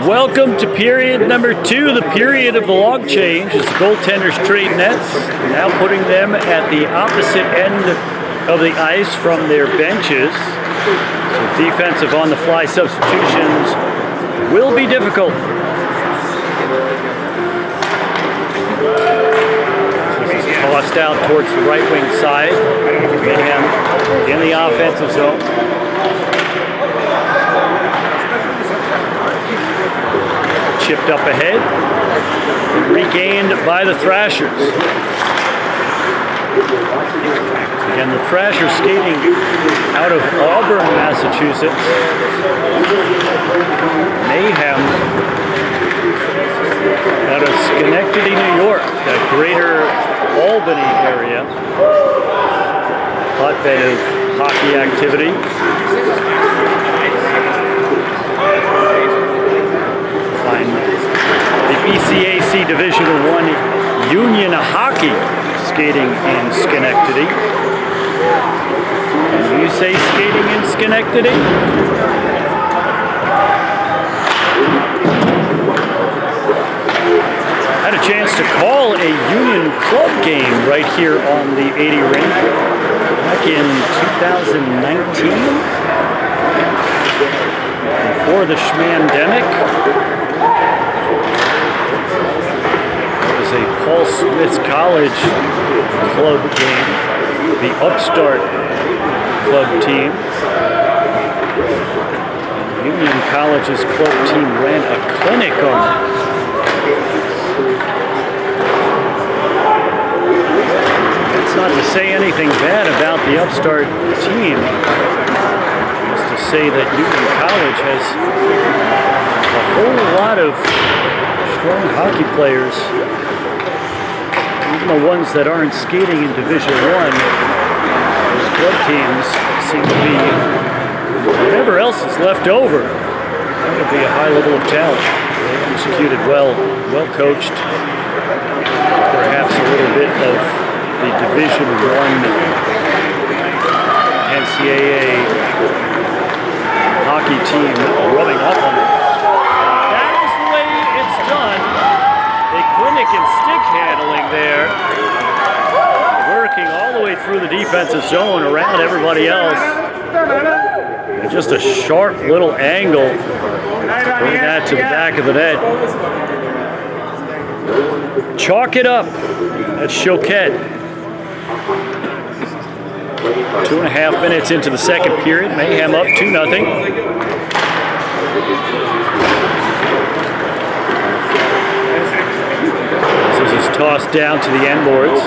Welcome to period number 2, the period of the log change, as the goaltenders trade nets, now putting them at the opposite end of the ice from their benches. So defensive on-the-fly substitutions will be difficult. This is tossed out towards the right wing side. Mayhem in the offensive zone. Chipped up ahead, regained by the Thrashers. Again, the Thrashers skating out of Auburn, Massachusetts. Mayhem out of Schenectady, New York, that greater Albany area. Hotbed of hockey activity. Find the ECAC Division I Union Hockey skating in Schenectady. Can you say skating in Schenectady? Had a chance to call a Union Club game right here on the 80 rink back in 2019. Before the Schmandemic. A Paul Smith's College club game, the Upstart club team. Union College's club team ran a clinic on it. That's not to say anything bad about the Upstart team. Just to say that Union College has a whole lot of strong hockey players. Even the ones that aren't skating in Division I, those club teams seem to be whatever else is left over. That would be a high level of talent. They executed well, well coached. Perhaps a little bit of the Division I NCAA hockey team rubbing off on them. That is the way it's done. Clinic and stick handling there, working all the way through the defensive zone around everybody else. And just a sharp little angle, bring that to the back of the net. Chalk it up at Choquette. 2.5 minutes into the second period, Mayhem up 2-0. Tossed down to the end boards.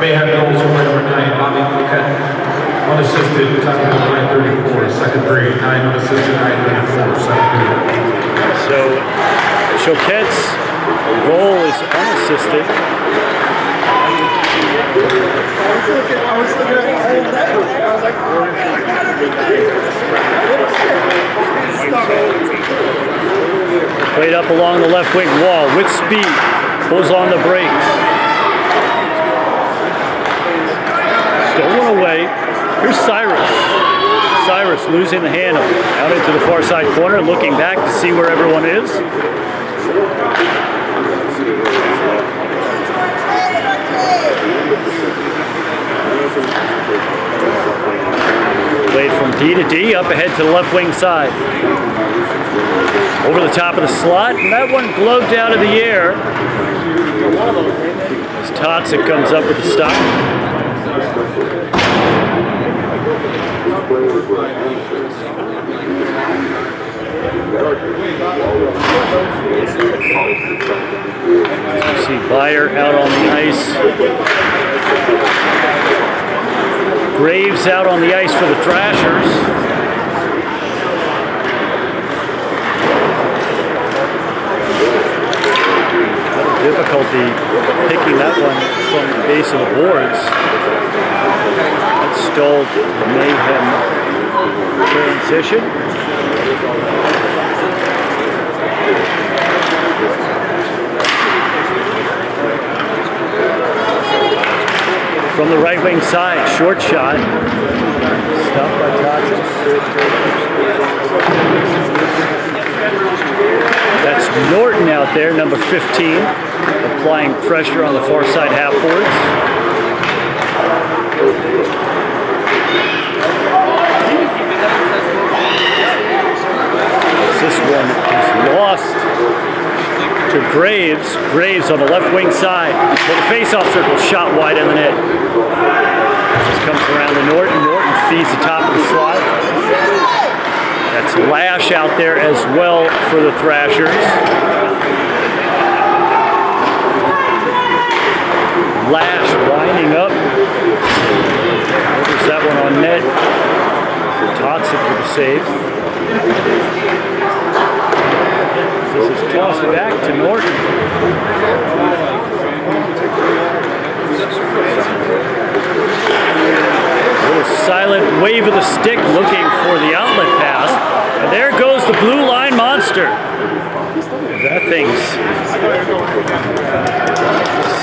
Mayhem goals for number 9, Bobby Coquette. Unassisted, top of 934, second period. 9 unassisted, 934, second period. So, Choquette's goal is unassisted. Played up along the left wing wall with speed, pulls on the brakes. Stolen away. Here's Cyrus. Cyrus losing the handle. Out into the far side corner, looking back to see where everyone is. Played from D to D, up ahead to the left wing side. Over the top of the slot, and that one gloved out of the air. As Totzik comes up with the stop. You see Byer out on the ice. Graves out on the ice for the Thrashers. Difficulty picking that one from the base of the boards. That stalled the Mayhem transition. From the right wing side, short shot. Stopped by Totzik. Norton out there, number 15, applying pressure on the far side half boards. This one is lost to Graves. Graves on the left wing side. For the face-off circle, shot wide in the net. This comes around to Norton. Norton feeds the top of the slot. That's Lash out there as well for the Thrashers. Lash winding up. There's that one on net. Toxic with the save. This is tossed back to Norton. A little silent wave of the stick looking for the outlet pass. And there goes the blue line monster. That thing's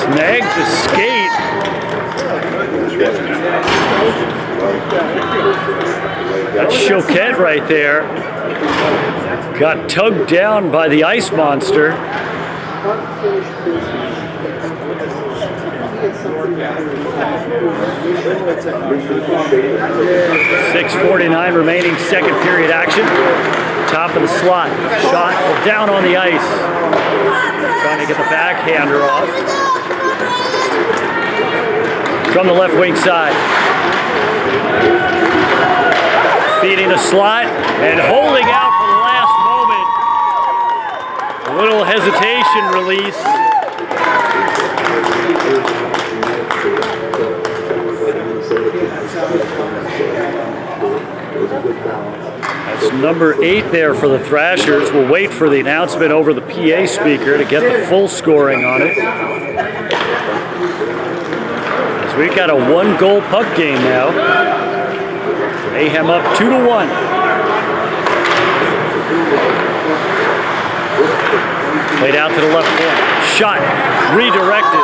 snagged the skate. That's Choquette right there. Got tugged down by the ice monster. 6:49 remaining, second period action. Top of the slot, shot down on the ice. Trying to get the backhander off. From the left wing side. Feeding the slot and holding out for the last moment. A little hesitation release. That's number 8 there for the Thrashers. We'll wait for the announcement over the PA speaker to get the full scoring on it. As we've got a 1-goal puck game now. Mayhem up 2-1. Played out to the left point. Shot redirected.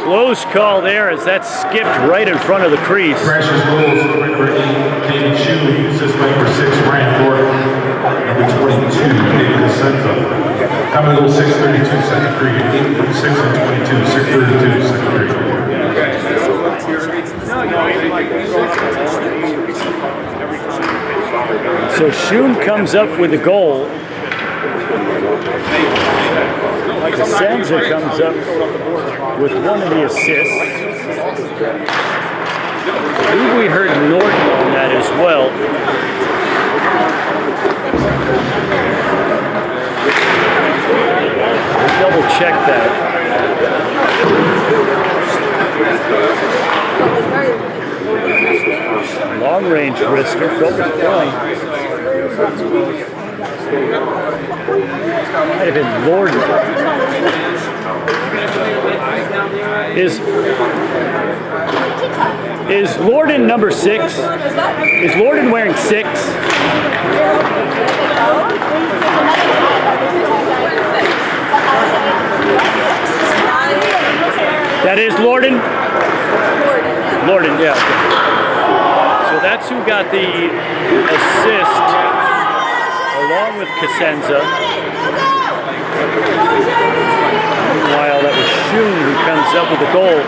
Close call there as that skipped right in front of the crease. Thrashers goals, number 8, David Chu, assist number 6, Ryan Ford, number 22, David Cosenza. Coming goal 6:32, second period, 8:6 and 22, 6:32, second period. So Shun comes up with the goal. Cosenza comes up with one of the assists. I believe we heard Norton on that as well. We'll double check that. Long range wrister, felt the point. Might have been Lorden. Is Lorden number 6? Is Lorden wearing 6? That is Lorden? Lorden, yeah. So that's who got the assist along with Cosenza. Meanwhile, that was Shun who comes up with the goal.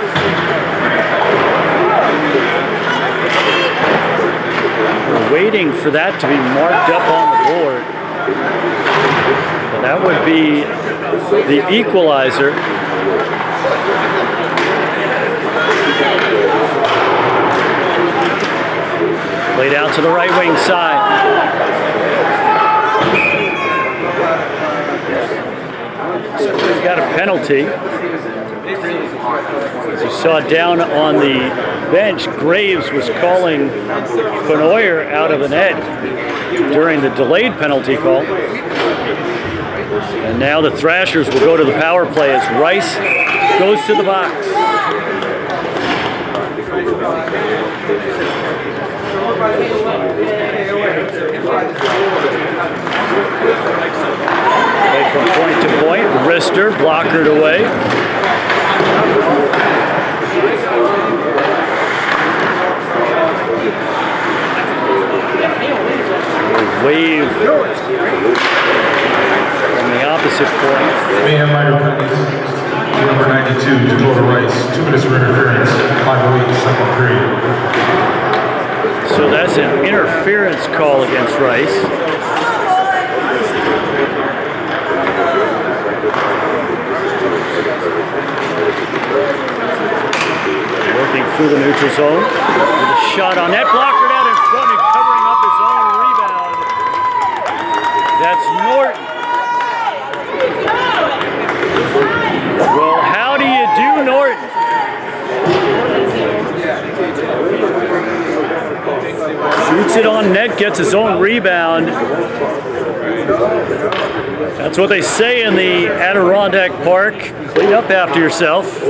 We're waiting for that to be marked up on the board. But that would be the equalizer. Played out to the right wing side. He's got a penalty. As you saw down on the bench, Graves was calling Conoyer out of the net during the delayed penalty call. And now the Thrashers will go to the power play as Rice goes to the box. Play from point to point, wrister, blockered away. Wave from the opposite point. Mayhem minor penalties. Number 92, Dakota Rice. 2 minutes for interference. 5:08, second period. So that's an interference call against Rice. Working through the neutral zone. With a shot on net, blocker down in front and covering up his own rebound. That's Norton. Well, how do you do, Norton? Shoots it on net, gets his own rebound. That's what they say in the Adirondack Park. Clean up after yourself.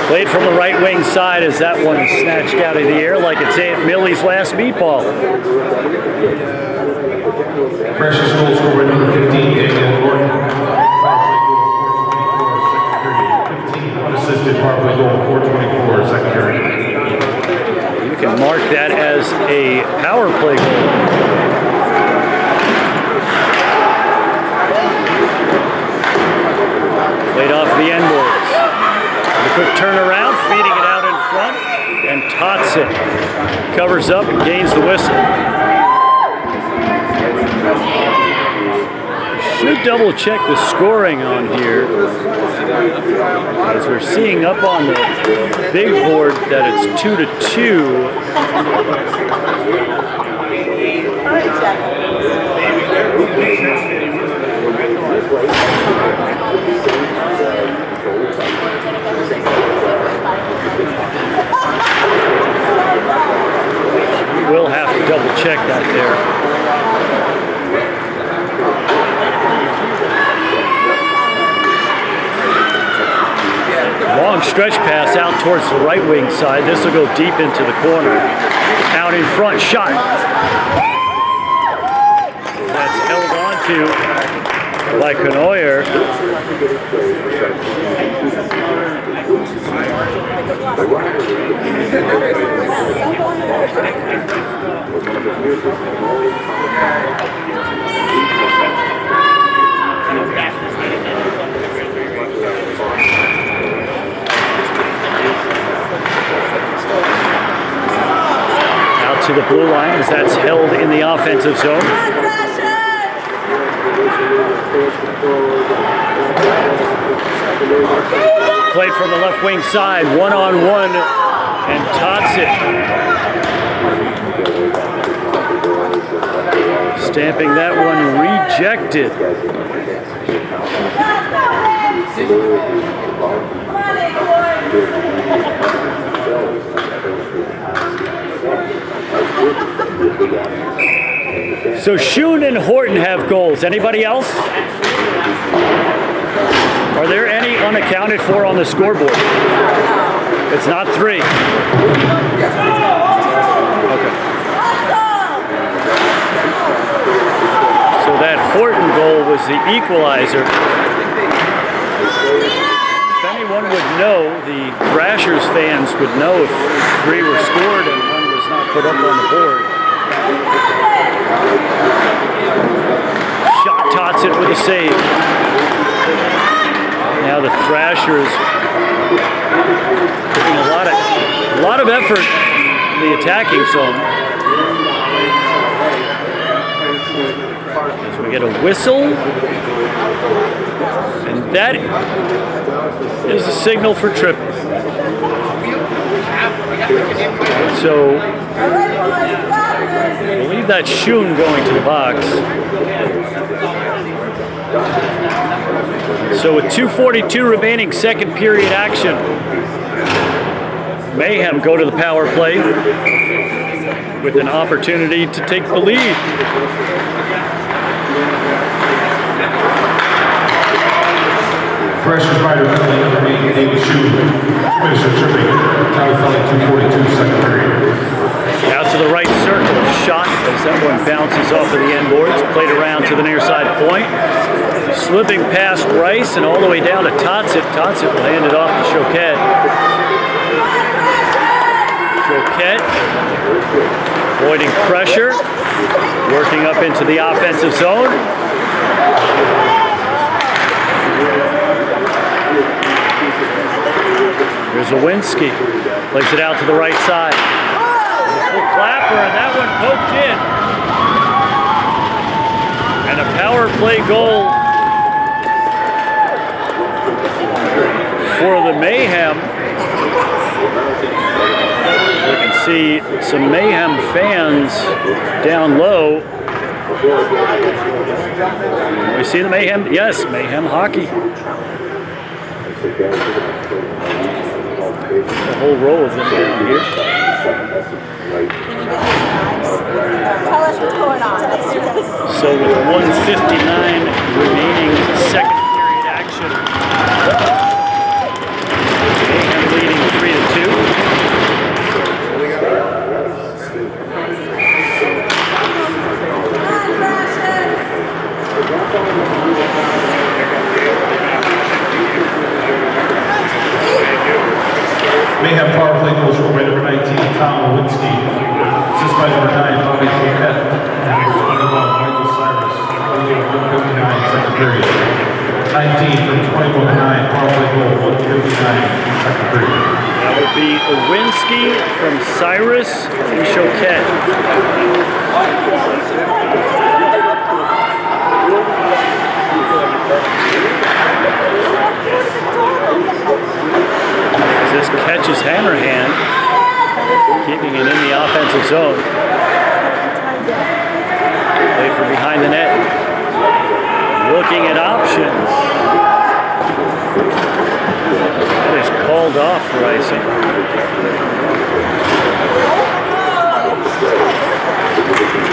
Played from the right wing side as that one is snatched out of the air like it's Aunt Millie's last meatball. Thrashers goal scorer number 15, Daniel Gordon. Unassisted power play goal, 424, second period. You can mark that as a power play goal. Played off the end boards. A quick turnaround, feeding it out in front, and tots it. Covers up and gains the whistle. Should double check the scoring on here, as we're seeing up on the big board that it's 2-2. We'll have to double check that there. Long stretch pass out towards the right wing side. This will go deep into the corner. Out in front, shot. That's held on to by Conoyer. Out to the blue line as that's held in the offensive zone. Played from the left wing side, one-on-one, and tots it. Stamping that one rejected. So Schoen and Horton have goals. Anybody else? Are there any unaccounted for on the scoreboard? It's not 3. Okay. So that Horton goal was the equalizer. If anyone would know, the Thrashers fans would know if 3 were scored and 1 was not put up on the board. Shot tots it with a save. Now the Thrashers putting a lot of effort in the attacking zone. As we get a whistle, and that is a signal for tripping. So I believe that's Schoen going to the box. So with 2:42 remaining, second period action, Mayhem go to the power play with an opportunity to take the lead. Thrashers rider penalty number 8, David Schoen. 2 minutes of tripping. Tally fouling 2:42, second period. Out to the right circle, shot as that one bounces off of the end boards, played around to the near side point. Slipping past Rice and all the way down to Tots it. Tots it will hand it off to Choquette. avoiding pressure, working up into the offensive zone. Here's Lewinsky, plays it out to the right side. A full clapper, and that one poked in. And a power play goal for the Mayhem. You can see some Mayhem fans down low. We see the Mayhem, yes, Mayhem hockey. A whole row of them down here. Tell us what's going on. So with 1:59 remaining second period action, Mayhem leading 3-2. Mayhem power play goals for number 19, Tom Lewinsky. Assist by number 9, Bobby Coquette. And number 21, Michael Cyrus. 1:59, second period. 19 from 21-9, power play goal, 1:59, second period. That would be Lewinsky from Cyrus and Choquette. This catches Hammerhand, keeping it in the offensive zone. Play from behind the net. Looking at options. That is called off for icing.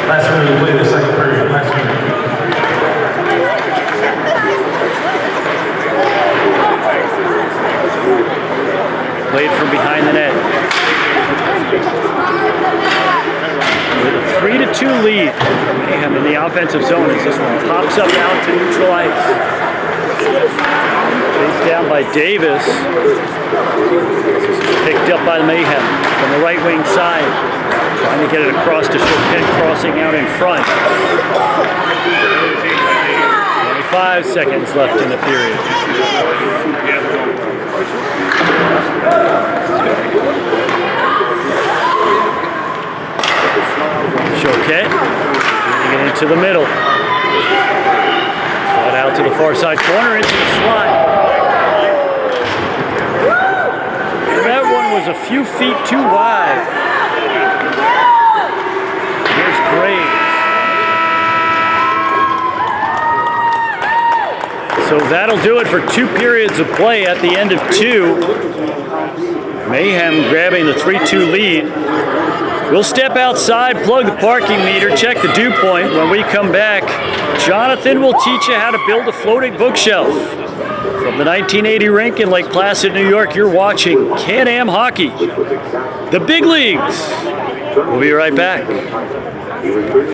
Last minute to play the second period. Last minute. Played from behind the net. With a 3-2 lead. Mayhem in the offensive zone as this one pops up out to neutral ice. Chased down by Davis. Picked up by the Mayhem from the right wing side. Trying to get it across to Choquette, crossing out in front. 25 seconds left in the period. Choquette getting it into the middle. Shot out to the far side corner into the slot. And that one was a few feet too wide. Here's Graves. So that'll do it for 2 periods of play at the end of 2. Mayhem grabbing the 3-2 lead. We'll step outside, plug the parking meter, check the dew point. When we come back, Jonathan will teach you how to build a floating bookshelf. From the 1980 rink in Lake Placid, New York, you're watching Can-Am Hockey, the big leagues. We'll be right back.